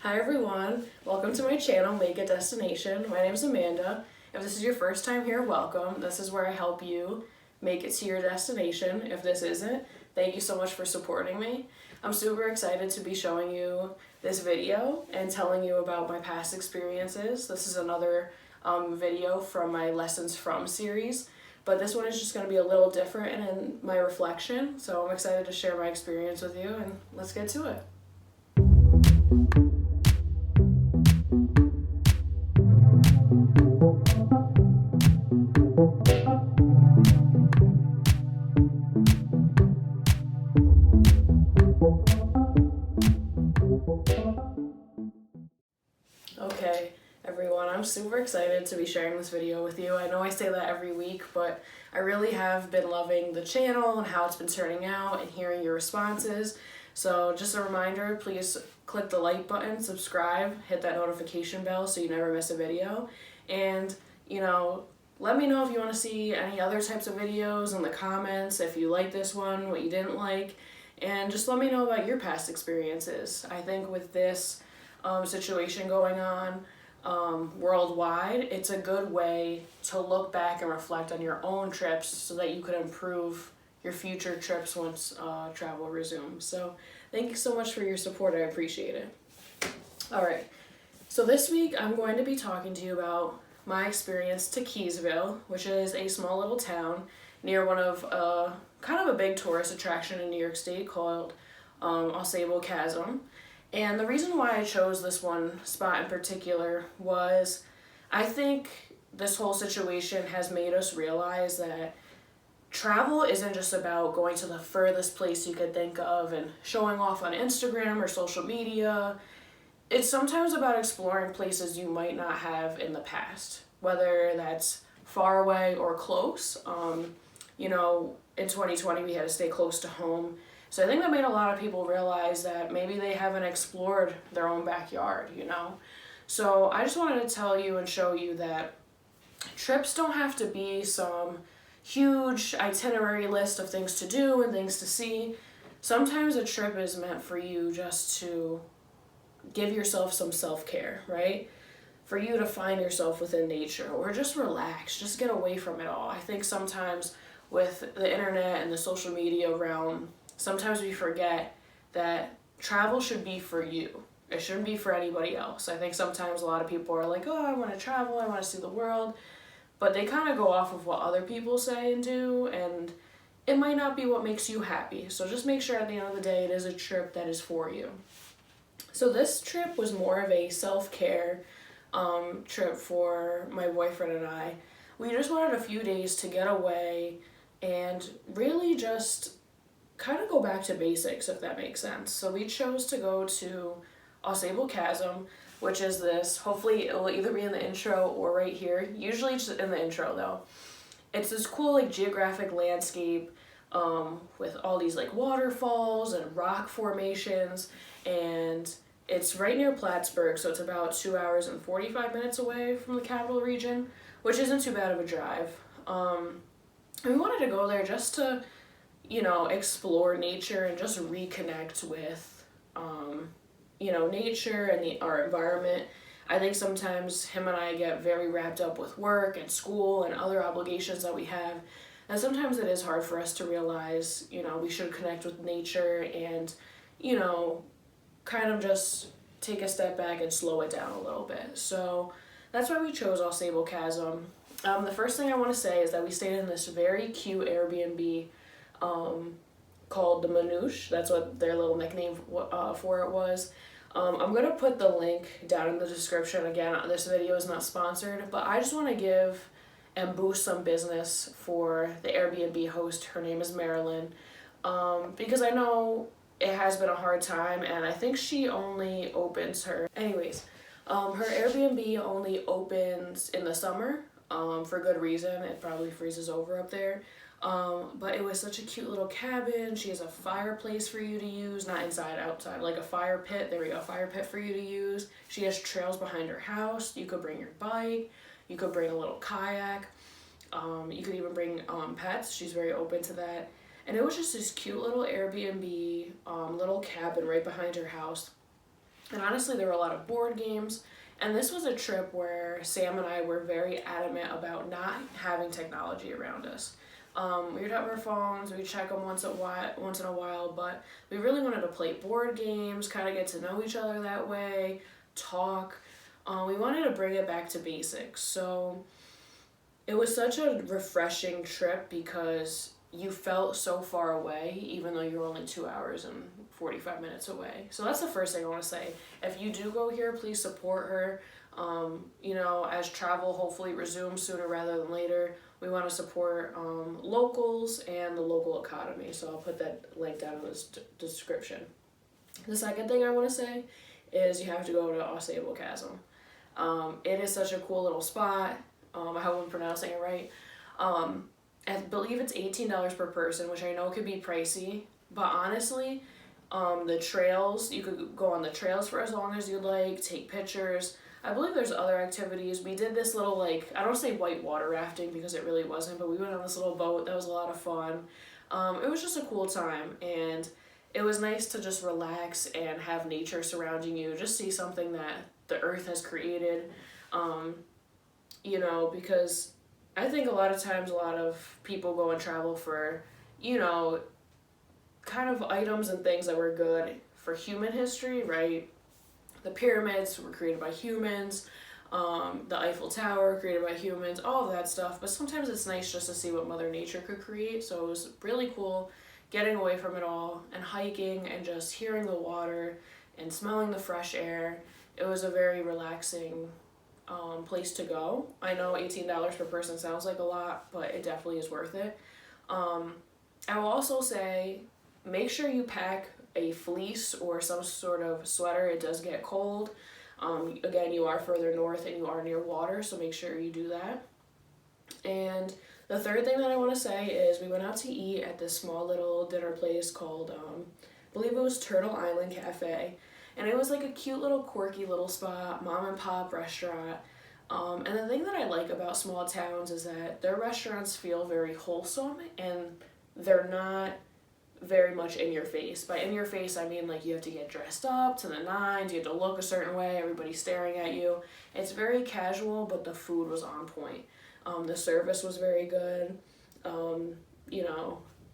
Hi everyone, welcome to my channel, Make It Destination. My name is Amanda. If this is your first time here, welcome. This is where I help you make it to your destination. If this isn't, thank you so much for supporting me. I'm super excited to be showing you this video and telling you about my past experiences. This is another video from my Lessons From series, but this one is just going to be a little different and in my reflection, so I'm excited to share my experience with you, and let's get to it. Okay, everyone, I'm super excited to be sharing this video with you. I know I say that every week, but I really have been loving the channel and how it's been turning out and hearing your responses. So just a reminder, please click the like button, subscribe, hit that notification bell so you never miss a video. And, let me know if you want to see any other types of videos in the comments, if you like this one, what you didn't like, and just let me know about your past experiences. I think with this situation going on worldwide, it's a good way to look back and reflect on your own trips so that you could improve your future trips once travel resumes. So thank you so much for your support. I appreciate it. All right. So this week I'm going to be talking to you about my experience to Keysville, which is a small little town near one of kind of a big tourist attraction in New York State called Ausable Chasm. And the reason why I chose this one spot in particular was I think this whole situation has made us realize that travel isn't just about going to the furthest place you could think of and showing off on Instagram or social media. It's sometimes about exploring places you might not have in the past, whether that's far away or close. In 2020 we had to stay close to home. So I think that made a lot of people realize that maybe they haven't explored their own backyard. So I just wanted to tell you and show you that trips don't have to be some huge itinerary list of things to do and things to see. Sometimes a trip is meant for you just to give yourself some self-care, right? For you to find yourself within nature or just relax, just get away from it all. I think sometimes with the internet and the social media realm, sometimes we forget that travel should be for you. It shouldn't be for anybody else. I think sometimes a lot of people are like, oh, I want to travel, I want to see the world, but they kind of go off of what other people say and do, and it might not be what makes you happy. So just make sure at the end of the day it is a trip that is for you. So this trip was more of a self-care trip for my boyfriend and I. We just wanted a few days to get away and really just kind of go back to basics, if that makes sense. So we chose to go to Ausable Chasm, which is this, hopefully it will either be in the intro or right here, usually just in the intro though. It's this cool geographic landscape with all these waterfalls and rock formations, and it's right near Plattsburgh, so it's about 2 hours and 45 minutes away from the capital region, which isn't too bad of a drive. And we wanted to go there just to explore nature and just reconnect with, nature and our environment. I think sometimes him and I get very wrapped up with work and school and other obligations that we have. And sometimes it is hard for us to realize, we should connect with nature and, kind of just take a step back and slow it down a little bit. So that's why we chose Ausable Chasm. The first thing I want to say is that we stayed in this very cute Airbnb called the Manouche. That's what their little nickname for it was. I'm going to put the link down in the description. Again, this video is not sponsored, but I just want to give and boost some business for the Airbnb host. Her name is Marilyn, because I know it has been a hard time, and I think she only opens her... Anyways, her Airbnb only opens in the summer, for good reason. It probably freezes over up there. But it was such a cute little cabin. She has a fireplace for you to use, not inside, outside, like a fire pit. There we go, a fire pit for you to use. She has trails behind her house. You could bring your bike. You could bring a little kayak. You could even bring pets. She's very open to that. And it was just this cute little Airbnb, little cabin right behind her house. And honestly, there were a lot of board games. And this was a trip where Sam and I were very adamant about not having technology around us. We would have our phones, we'd check them once in a while, but we really wanted to play board games, kind of get to know each other that way, talk. We wanted to bring it back to basics. So it was such a refreshing trip because you felt so far away, even though you're only 2 hours and 45 minutes away. So that's the first thing I want to say. If you do go here, please support her. As travel hopefully resumes sooner rather than later, we want to support locals and the local economy. So I'll put that link down in the description. The second thing I want to say is you have to go to Ausable Chasm. It is such a cool little spot. I hope I'm pronouncing it right. I believe it's $18 per person, which I know could be pricey, but honestly, the trails, you could go on the trails for as long as you'd like, take pictures. I believe there's other activities. We did this little, I don't say white water rafting because it really wasn't, but we went on this little boat. That was a lot of fun. It was just a cool time, and it was nice to just relax and have nature surrounding you, just see something that the earth has created, because I think a lot of times a lot of people go and travel for, kind of items and things that were good for human history, right? The pyramids were created by humans, the Eiffel Tower created by humans, all of that stuff. But sometimes it's nice just to see what Mother Nature could create. So it was really cool getting away from it all and hiking and just hearing the water and smelling the fresh air. It was a very relaxing place to go. I know $18 per person sounds like a lot, but it definitely is worth it. I will also say, make sure you pack a fleece or some sort of sweater. It does get cold. Again, you are further north and you are near water, so make sure you do that. And the third thing that I want to say is we went out to eat at this small little dinner place called, I believe it was Turtle Island Cafe. And it was like a cute little quirky little spot, mom and pop restaurant. And the thing that I like about small towns is that their restaurants feel very wholesome and they're not very much in your face. By in your face, I mean you have to get dressed up to the nines, you have to look a certain way, everybody's staring at you. It's very casual, but the food was on point. The service was very good.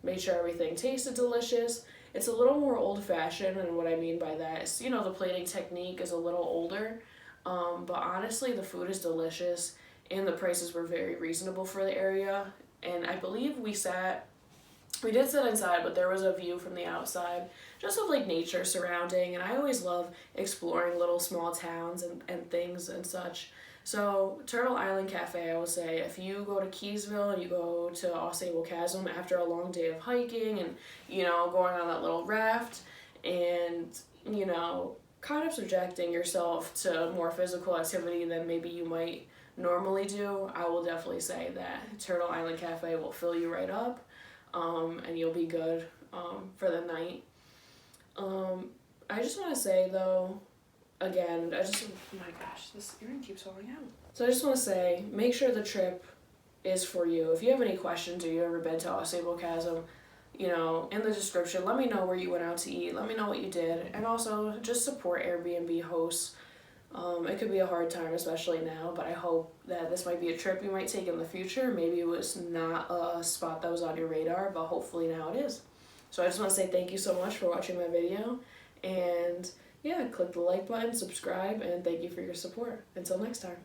Made sure everything tasted delicious. It's a little more old-fashioned, and what I mean by that is, the plating technique is a little older, but honestly, the food is delicious, and the prices were very reasonable for the area, and I believe we did sit inside, but there was a view from the outside, just of nature surrounding, and I always love exploring little small towns and things and such. So Turtle Island Cafe, I would say, if you go to Keysville and you go to Ausable Chasm after a long day of hiking and, going on that little raft and, kind of subjecting yourself to more physical activity than maybe you might normally do, I will definitely say that Turtle Island Cafe will fill you right up, and you'll be good for the night. I just want to say, though, again, oh my gosh, this earring keeps falling out. So I just want to say, make sure the trip is for you. If you have any questions or you've ever been to Ausable Chasm, in the description, let me know where you went out to eat. Let me know what you did. And also, just support Airbnb hosts. It could be a hard time, especially now, but I hope that this might be a trip you might take in the future. Maybe it was not a spot that was on your radar, but hopefully now it is. So I just want to say thank you so much for watching my video. And yeah, click the like button, subscribe, and thank you for your support. Until next time.